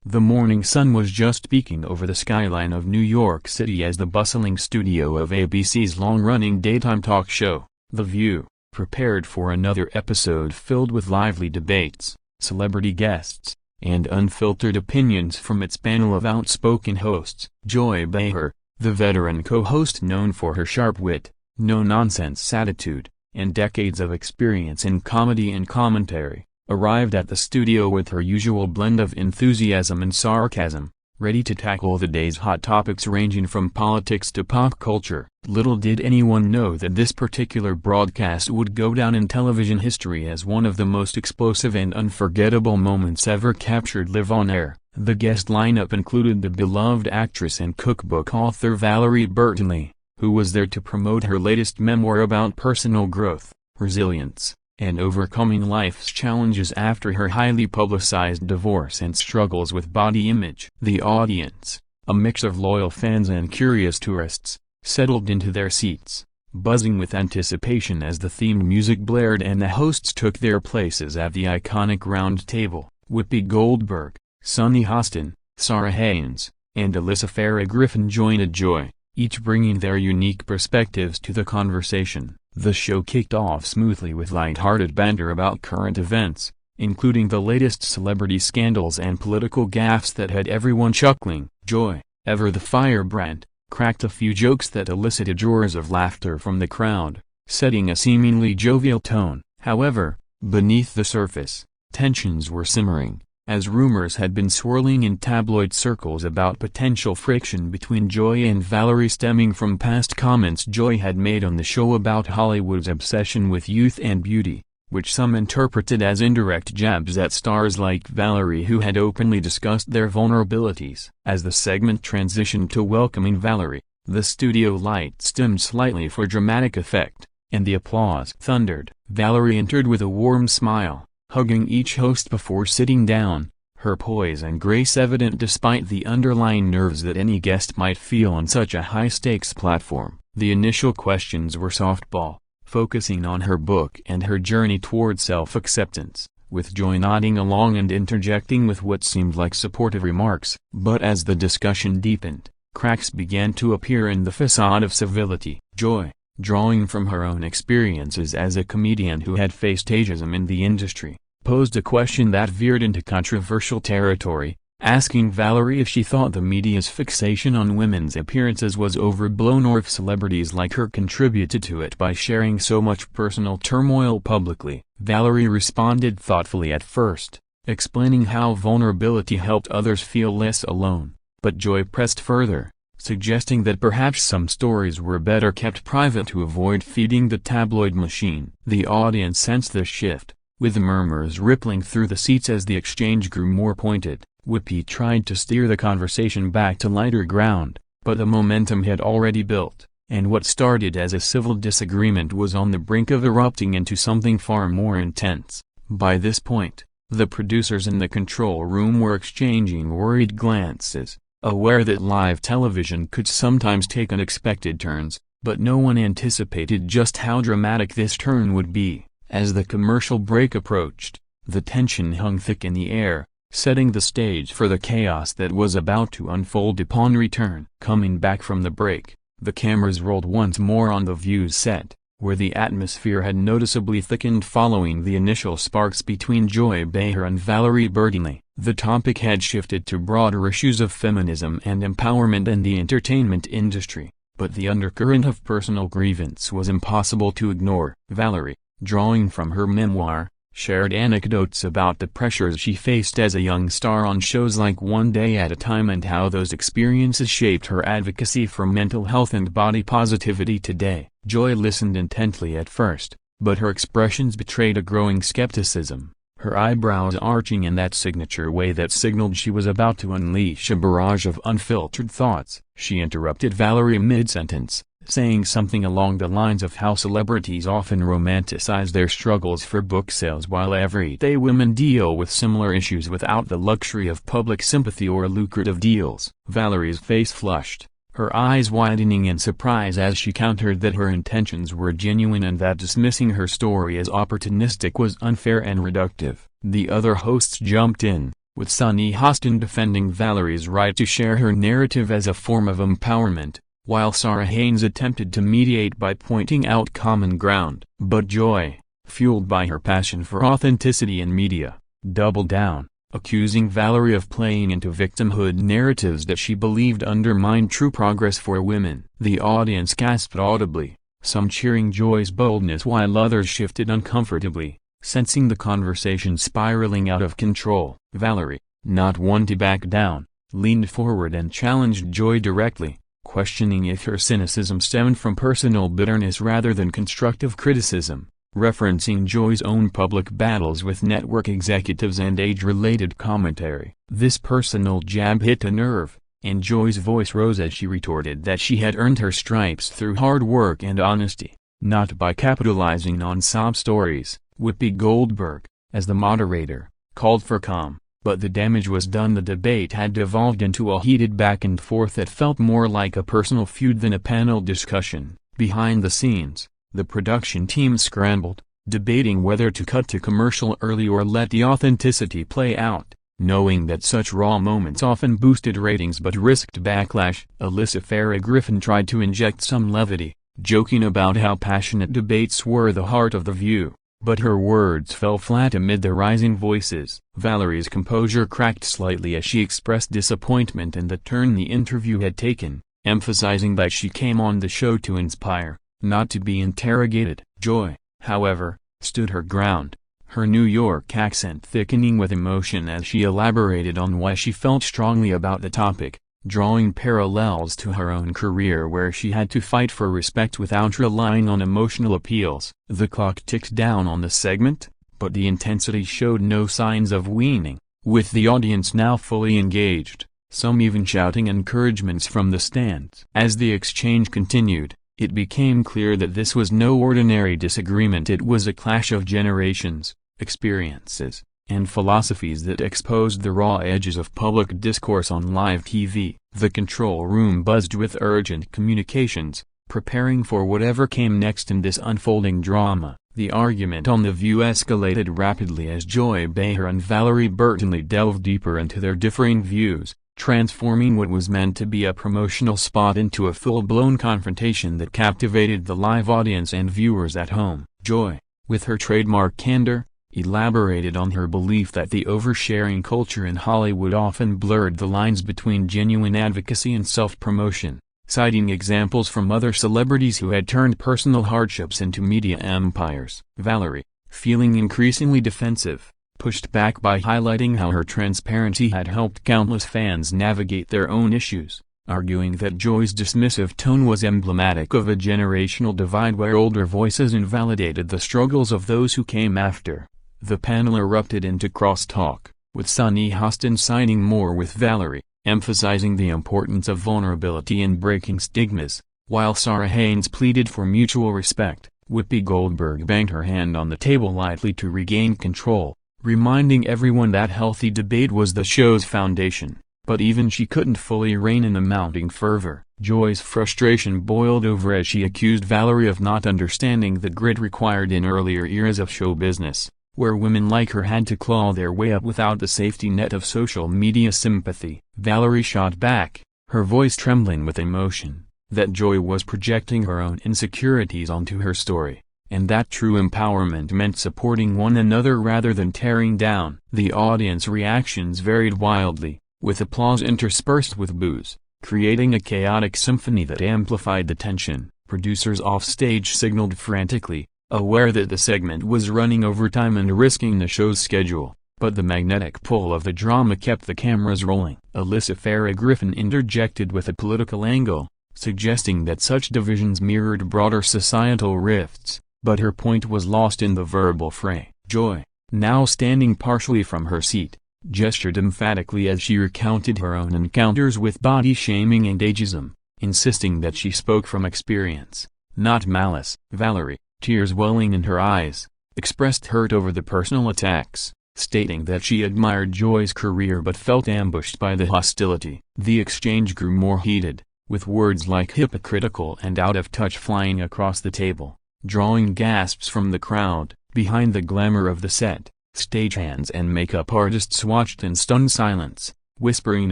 The morning sun was just peeking over the skyline of New York City as the bustling studio of ABC's long-running daytime talk show, The View, prepared for another episode filled with lively debates, celebrity guests, and unfiltered opinions from its panel of outspoken hosts. Joy Behar, the veteran co-host known for her sharp wit, no-nonsense attitude, and decades of experience in comedy and commentary, arrived at the studio with her usual blend of enthusiasm and sarcasm, ready to tackle the day's hot topics ranging from politics to pop culture. Little did anyone know that this particular broadcast would go down in television history as one of the most explosive and unforgettable moments ever captured live on air. The guest lineup included the beloved actress and cookbook author Valerie Bertinelli, who was there to promote her latest memoir about personal growth, resilience, and overcoming life's challenges after her highly publicized divorce and struggles with body image. The audience, a mix of loyal fans and curious tourists, settled into their seats, buzzing with anticipation as the themed music blared and the hosts took their places at the iconic round table. Whoopi Goldberg, Sunny Hostin, Sarah Haynes, and Alyssa Farah Griffin joined Joy, each bringing their unique perspectives to the conversation. The show kicked off smoothly with light-hearted banter about current events, including the latest celebrity scandals and political gaffes that had everyone chuckling. Joy, ever the firebrand, cracked a few jokes that elicited roars of laughter from the crowd, setting a seemingly jovial tone. However, beneath the surface, tensions were simmering, as rumors had been swirling in tabloid circles about potential friction between Joy and Valerie stemming from past comments Joy had made on the show about Hollywood's obsession with youth and beauty, which some interpreted as indirect jabs at stars like Valerie who had openly discussed their vulnerabilities. As the segment transitioned to welcoming Valerie, the studio lights dimmed slightly for dramatic effect, and the applause thundered. Valerie entered with a warm smile, hugging each host before sitting down, her poise and grace evident despite the underlying nerves that any guest might feel on such a high-stakes platform. The initial questions were softball, focusing on her book and her journey toward self-acceptance, with Joy nodding along and interjecting with what seemed like supportive remarks. But as the discussion deepened, cracks began to appear in the facade of civility. Joy, drawing from her own experiences as a comedian who had faced ageism in the industry, posed a question that veered into controversial territory, asking Valerie if she thought the media's fixation on women's appearances was overblown or if celebrities like her contributed to it by sharing so much personal turmoil publicly. Valerie responded thoughtfully at first, explaining how vulnerability helped others feel less alone, but Joy pressed further, suggesting that perhaps some stories were better kept private to avoid feeding the tabloid machine. The audience sensed the shift, with murmurs rippling through the seats as the exchange grew more pointed. Whoopi tried to steer the conversation back to lighter ground, but the momentum had already built, and what started as a civil disagreement was on the brink of erupting into something far more intense. By this point, the producers in the control room were exchanging worried glances, aware that live television could sometimes take unexpected turns, but no one anticipated just how dramatic this turn would be. As the commercial break approached, the tension hung thick in the air, setting the stage for the chaos that was about to unfold upon return. Coming back from the break, the cameras rolled once more on the View's set, where the atmosphere had noticeably thickened following the initial sparks between Joy Behar and Valerie Bertinelli. The topic had shifted to broader issues of feminism and empowerment in the entertainment industry, but the undercurrent of personal grievance was impossible to ignore. Valerie, drawing from her memoir, shared anecdotes about the pressures she faced as a young star on shows like One Day at a Time and how those experiences shaped her advocacy for mental health and body positivity today. Joy listened intently at first, but her expressions betrayed a growing skepticism, her eyebrows arching in that signature way that signaled she was about to unleash a barrage of unfiltered thoughts. She interrupted Valerie mid-sentence, saying something along the lines of how celebrities often romanticize their struggles for book sales while everyday women deal with similar issues without the luxury of public sympathy or lucrative deals. Valerie's face flushed, her eyes widening in surprise as she countered that her intentions were genuine and that dismissing her story as opportunistic was unfair and reductive. The other hosts jumped in, with Sunny Hostin defending Valerie's right to share her narrative as a form of empowerment, while Sarah Haynes attempted to mediate by pointing out common ground. But Joy, fueled by her passion for authenticity in media, doubled down, accusing Valerie of playing into victimhood narratives that she believed undermined true progress for women. The audience gasped audibly, some cheering Joy's boldness while others shifted uncomfortably, sensing the conversation spiraling out of control. Valerie, not one to back down, leaned forward and challenged Joy directly, questioning if her cynicism stemmed from personal bitterness rather than constructive criticism, referencing Joy's own public battles with network executives and age-related commentary. This personal jab hit a nerve, and Joy's voice rose as she retorted that she had earned her stripes through hard work and honesty, not by capitalizing on sob stories. Whoopi Goldberg, as the moderator, called for calm, but the damage was done. The debate had devolved into a heated back and forth that felt more like a personal feud than a panel discussion. Behind the scenes, the production team scrambled, debating whether to cut to commercial early or let the authenticity play out, knowing that such raw moments often boosted ratings but risked backlash. Alyssa Farah Griffin tried to inject some levity, joking about how passionate debates were the heart of The View, but her words fell flat amid the rising voices. Valerie's composure cracked slightly as she expressed disappointment in the turn the interview had taken, emphasizing that she came on the show to inspire, not to be interrogated. Joy, however, stood her ground, her New York accent thickening with emotion as she elaborated on why she felt strongly about the topic, drawing parallels to her own career where she had to fight for respect without relying on emotional appeals. The clock ticked down on the segment, but the intensity showed no signs of waning, with the audience now fully engaged, some even shouting encouragements from the stands. As the exchange continued, it became clear that this was no ordinary disagreement. It was a clash of generations, experiences, and philosophies that exposed the raw edges of public discourse on live TV. The control room buzzed with urgent communications, preparing for whatever came next in this unfolding drama. The argument on The View escalated rapidly as Joy Behar and Valerie Bertinelli delved deeper into their differing views, transforming what was meant to be a promotional spot into a full-blown confrontation that captivated the live audience and viewers at home. Joy, with her trademark candor, elaborated on her belief that the oversharing culture in Hollywood often blurred the lines between genuine advocacy and self-promotion, citing examples from other celebrities who had turned personal hardships into media empires. Valerie, feeling increasingly defensive, pushed back by highlighting how her transparency had helped countless fans navigate their own issues, arguing that Joy's dismissive tone was emblematic of a generational divide where older voices invalidated the struggles of those who came after. The panel erupted into crosstalk, with Sunny Hostin siding more with Valerie, emphasizing the importance of vulnerability in breaking stigmas, while Sarah Haynes pleaded for mutual respect. Whoopi Goldberg banged her hand on the table lightly to regain control, reminding everyone that healthy debate was the show's foundation, but even she couldn't fully rein in the mounting fervor. Joy's frustration boiled over as she accused Valerie of not understanding the grit required in earlier eras of show business, where women like her had to claw their way up without the safety net of social media sympathy. Valerie shot back, her voice trembling with emotion, that Joy was projecting her own insecurities onto her story, and that true empowerment meant supporting one another rather than tearing down. The audience reactions varied wildly, with applause interspersed with boos, creating a chaotic symphony that amplified the tension. Producers offstage signaled frantically, aware that the segment was running over time and risking the show's schedule, but the magnetic pull of the drama kept the cameras rolling. Alyssa Farah Griffin interjected with a political angle, suggesting that such divisions mirrored broader societal rifts, but her point was lost in the verbal fray. Joy, now standing partially from her seat, gestured emphatically as she recounted her own encounters with body shaming and ageism, insisting that she spoke from experience, not malice. Valerie, tears welling in her eyes, expressed hurt over the personal attacks, stating that she admired Joy's career but felt ambushed by the hostility. The exchange grew more heated, with words like hypocritical and out of touch flying across the table, drawing gasps from the crowd. Behind the glamour of the set, Stagehands and makeup artists watched in stunned silence, whispering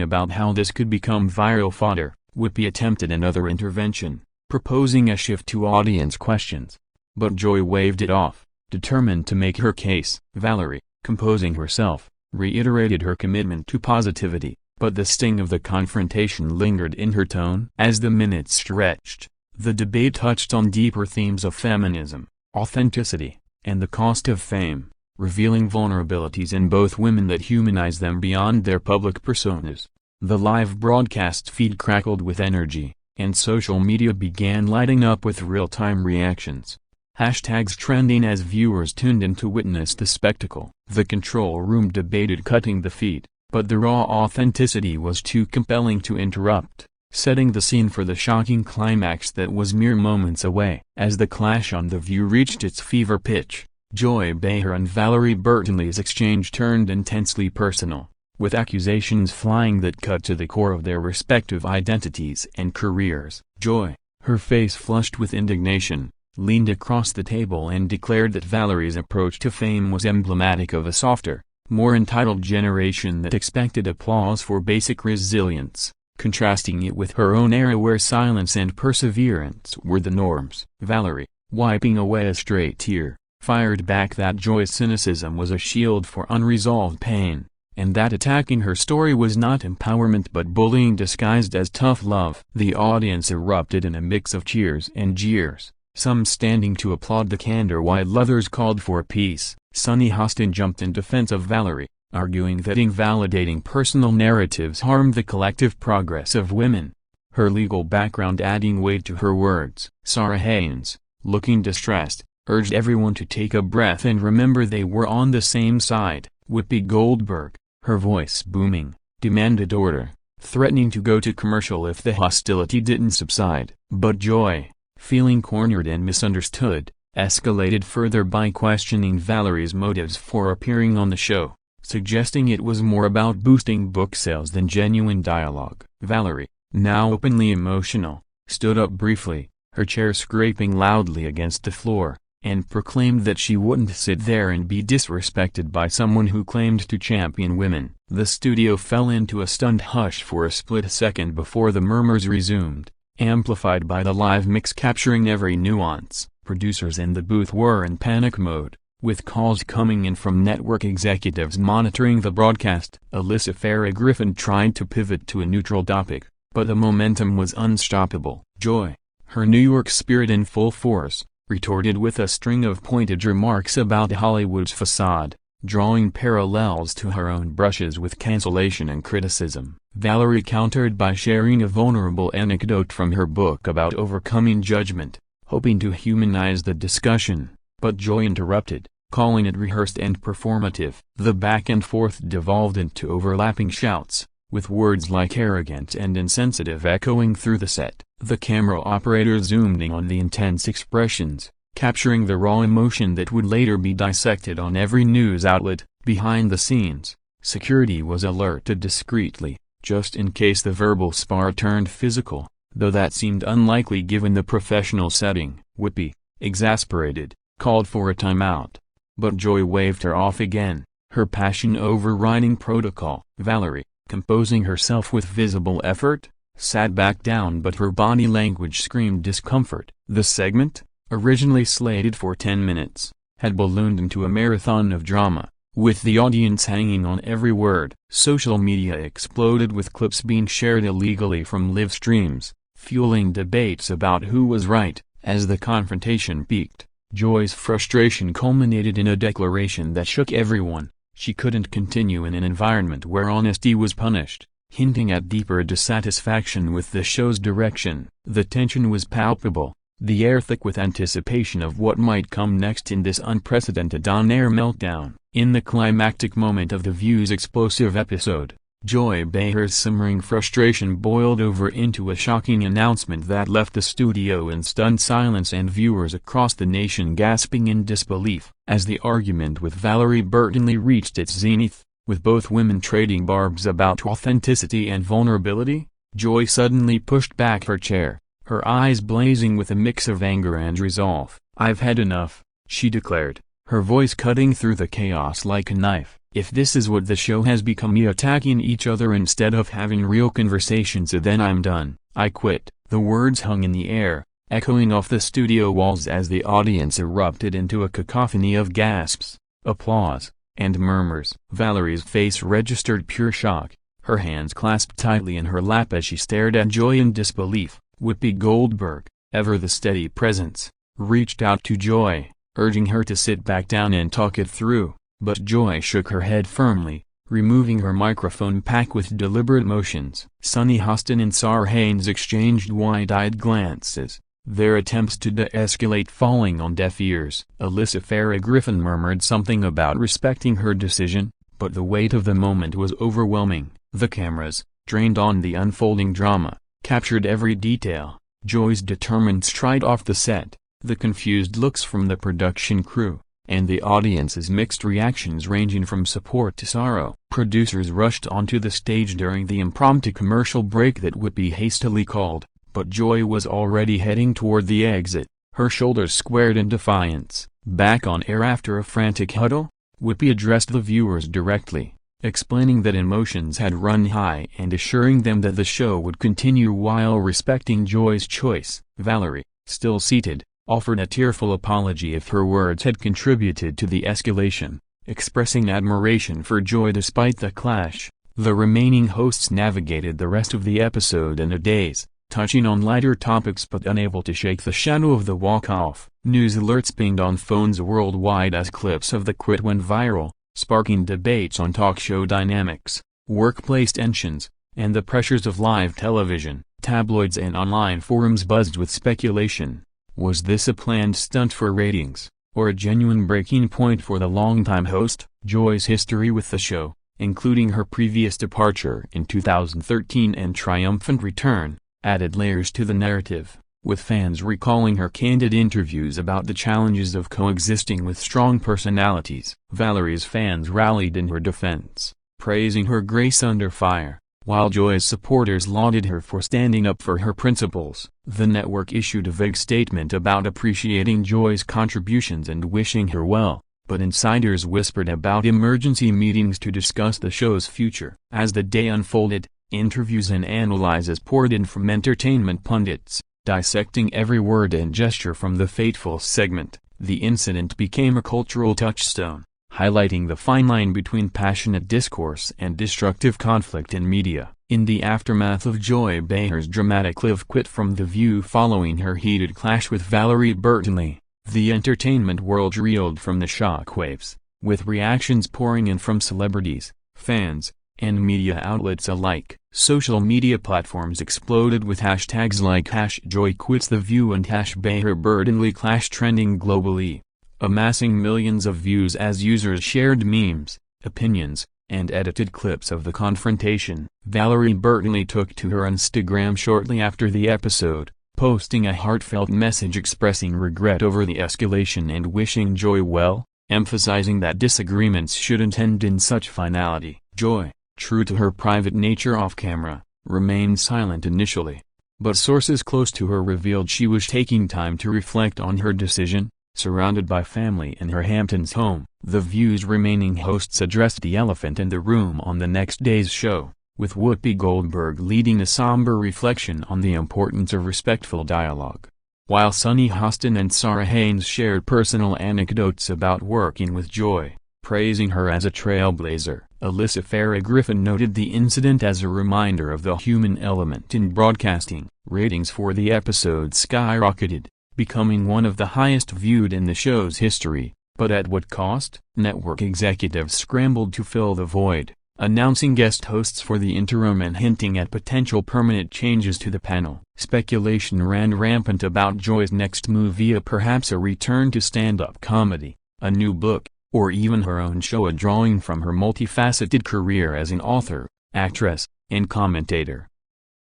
about how this could become viral fodder. Whoopi attempted another intervention, proposing a shift to audience questions. But Joy waved it off, determined to make her case. Valerie, composing herself, reiterated her commitment to positivity, but the sting of the confrontation lingered in her tone. As the minutes stretched, the debate touched on deeper themes of feminism, authenticity, and the cost of fame, revealing vulnerabilities in both women that humanize them beyond their public personas. The live broadcast feed crackled with energy, and social media began lighting up with real-time reactions. Hashtags trending as viewers tuned in to witness the spectacle. The control room debated cutting the feed, but the raw authenticity was too compelling to interrupt, setting the scene for the shocking climax that was mere moments away. As the clash on The View reached its fever pitch, Joy Behar and Valerie Bertinelli's exchange turned intensely personal, with accusations flying that cut to the core of their respective identities and careers. Joy, her face flushed with indignation, leaned across the table and declared that Valerie's approach to fame was emblematic of a softer, more entitled generation that expected applause for basic resilience, contrasting it with her own era where silence and perseverance were the norms. Valerie, wiping away a stray tear, fired back that Joy's cynicism was a shield for unresolved pain, and that attacking her story was not empowerment but bullying disguised as tough love. The audience erupted in a mix of cheers and jeers, some standing to applaud the candor while others called for peace. Sunny Hostin jumped in defense of Valerie, arguing that invalidating personal narratives harmed the collective progress of women, her legal background adding weight to her words. Sarah Haynes, looking distressed, urged everyone to take a breath and remember they were on the same side. Whoopi Goldberg, her voice booming, demanded order, threatening to go to commercial if the hostility didn't subside. But Joy, feeling cornered and misunderstood, escalated further by questioning Valerie's motives for appearing on the show, suggesting it was more about boosting book sales than genuine dialogue. Valerie, now openly emotional, stood up briefly, her chair scraping loudly against the floor, and proclaimed that she wouldn't sit there and be disrespected by someone who claimed to champion women. The studio fell into a stunned hush for a split second before the murmurs resumed, amplified by the live mix capturing every nuance. Producers in the booth were in panic mode, with calls coming in from network executives monitoring the broadcast. Alyssa Farah Griffin tried to pivot to a neutral topic, but the momentum was unstoppable. Joy, her New York spirit in full force, retorted with a string of pointed remarks about Hollywood's facade, drawing parallels to her own brushes with cancellation and criticism. Valerie countered by sharing a vulnerable anecdote from her book about overcoming judgment, hoping to humanize the discussion, but Joy interrupted, calling it rehearsed and performative. The back and forth devolved into overlapping shouts, with words like arrogant and insensitive echoing through the set. The camera operator zoomed in on the intense expressions, capturing the raw emotion that would later be dissected on every news outlet. Behind the scenes, security was alerted discreetly, just in case the verbal spar turned physical, though that seemed unlikely given the professional setting. Whoopi, exasperated, called for a timeout, but Joy waved her off again, her passion overriding protocol. Valerie, composing herself with visible effort, sat back down, but her body language screamed discomfort. The segment, originally slated for 10 minutes, had ballooned into a marathon of drama, with the audience hanging on every word. Social media exploded with clips being shared illegally from live streams, fueling debates about who was right. As the confrontation peaked, Joy's frustration culminated in a declaration that shook everyone. She couldn't continue in an environment where honesty was punished, hinting at deeper dissatisfaction with the show's direction. The tension was palpable, the air thick with anticipation of what might come next in this unprecedented on-air meltdown. In the climactic moment of The View's explosive episode, Joy Behar's simmering frustration boiled over into a shocking announcement that left the studio in stunned silence and viewers across the nation gasping in disbelief. As the argument with Valerie Bertinelli reached its zenith, with both women trading barbs about authenticity and vulnerability, Joy suddenly pushed back her chair, her eyes blazing with a mix of anger and resolve. "I've had enough," she declared, her voice cutting through the chaos like a knife. "If this is what the show has become, me attacking each other instead of having real conversations, then I'm done. I quit." The words hung in the air, echoing off the studio walls as the audience erupted into a cacophony of gasps, applause, and murmurs. Valerie's face registered pure shock, her hands clasped tightly in her lap as she stared at Joy in disbelief. Whoopi Goldberg, ever the steady presence, reached out to Joy, urging her to sit back down and talk it through, but Joy shook her head firmly, removing her microphone pack with deliberate motions. Sunny Hostin and Sarah Haynes exchanged wide-eyed glances, their attempts to de-escalate falling on deaf ears. Alyssa Farah Griffin murmured something about respecting her decision, but the weight of the moment was overwhelming. The cameras, trained on the unfolding drama, captured every detail: Joy's determined stride off the set, the confused looks from the production crew, and the audience's mixed reactions ranging from support to sorrow. Producers rushed onto the stage during the impromptu commercial break that Whoopi hastily called, but Joy was already heading toward the exit, her shoulders squared in defiance. Back on air after a frantic huddle, Whoopi addressed the viewers directly, explaining that emotions had run high and assuring them that the show would continue while respecting Joy's choice. Valerie, still seated, offered a tearful apology if her words had contributed to the escalation, expressing admiration for Joy despite the clash. The remaining hosts navigated the rest of the episode in a daze, touching on lighter topics but unable to shake the shadow of the walk-off. News alerts pinged on phones worldwide as clips of the quit went viral, sparking debates on talk show dynamics, workplace tensions, and the pressures of live television. Tabloids and online forums buzzed with speculation. Was this a planned stunt for ratings, or a genuine breaking point for the longtime host? Joy's history with the show, including her previous departure in 2013 and triumphant return, added layers to the narrative, with fans recalling her candid interviews about the challenges of coexisting with strong personalities. Valerie's fans rallied in her defense, praising her grace under fire, while Joy's supporters lauded her for standing up for her principles. The network issued a vague statement about appreciating Joy's contributions and wishing her well, but insiders whispered about emergency meetings to discuss the show's future. As the day unfolded, interviews and analyses poured in from entertainment pundits, dissecting every word and gesture from the fateful segment. The incident became a cultural touchstone, highlighting the fine line between passionate discourse and destructive conflict in media. In the aftermath of Joy Behar's dramatic live quit from The View following her heated clash with Valerie Bertinelli, the entertainment world reeled from the shockwaves, with reactions pouring in from celebrities, fans, and media outlets alike. Social media platforms exploded with hashtags like #JoyQuitsTheView and #BeharBertinelli clash trending globally, amassing millions of views as users shared memes, opinions, and edited clips of the confrontation. Valerie Bertinelli took to her Instagram shortly after the episode, posting a heartfelt message expressing regret over the escalation and wishing Joy well, emphasizing that disagreements shouldn't end in such finality. Joy, true to her private nature off-camera, remained silent initially, but sources close to her revealed she was taking time to reflect on her decision. Surrounded by family in her Hamptons home, The View's remaining hosts addressed the elephant in the room on the next day's show, with Whoopi Goldberg leading a somber reflection on the importance of respectful dialogue, while Sunny Hostin and Sarah Haynes shared personal anecdotes about working with Joy, praising her as a trailblazer. Alyssa Farah Griffin noted the incident as a reminder of the human element in broadcasting. Ratings for the episode skyrocketed, becoming one of the highest viewed in the show's history, but at what cost? Network executives scrambled to fill the void, announcing guest hosts for the interim and hinting at potential permanent changes to the panel. Speculation ran rampant about Joy's next move, via perhaps a return to stand-up comedy, a new book, or even her own show, drawing from her multifaceted career as an author, actress, and commentator.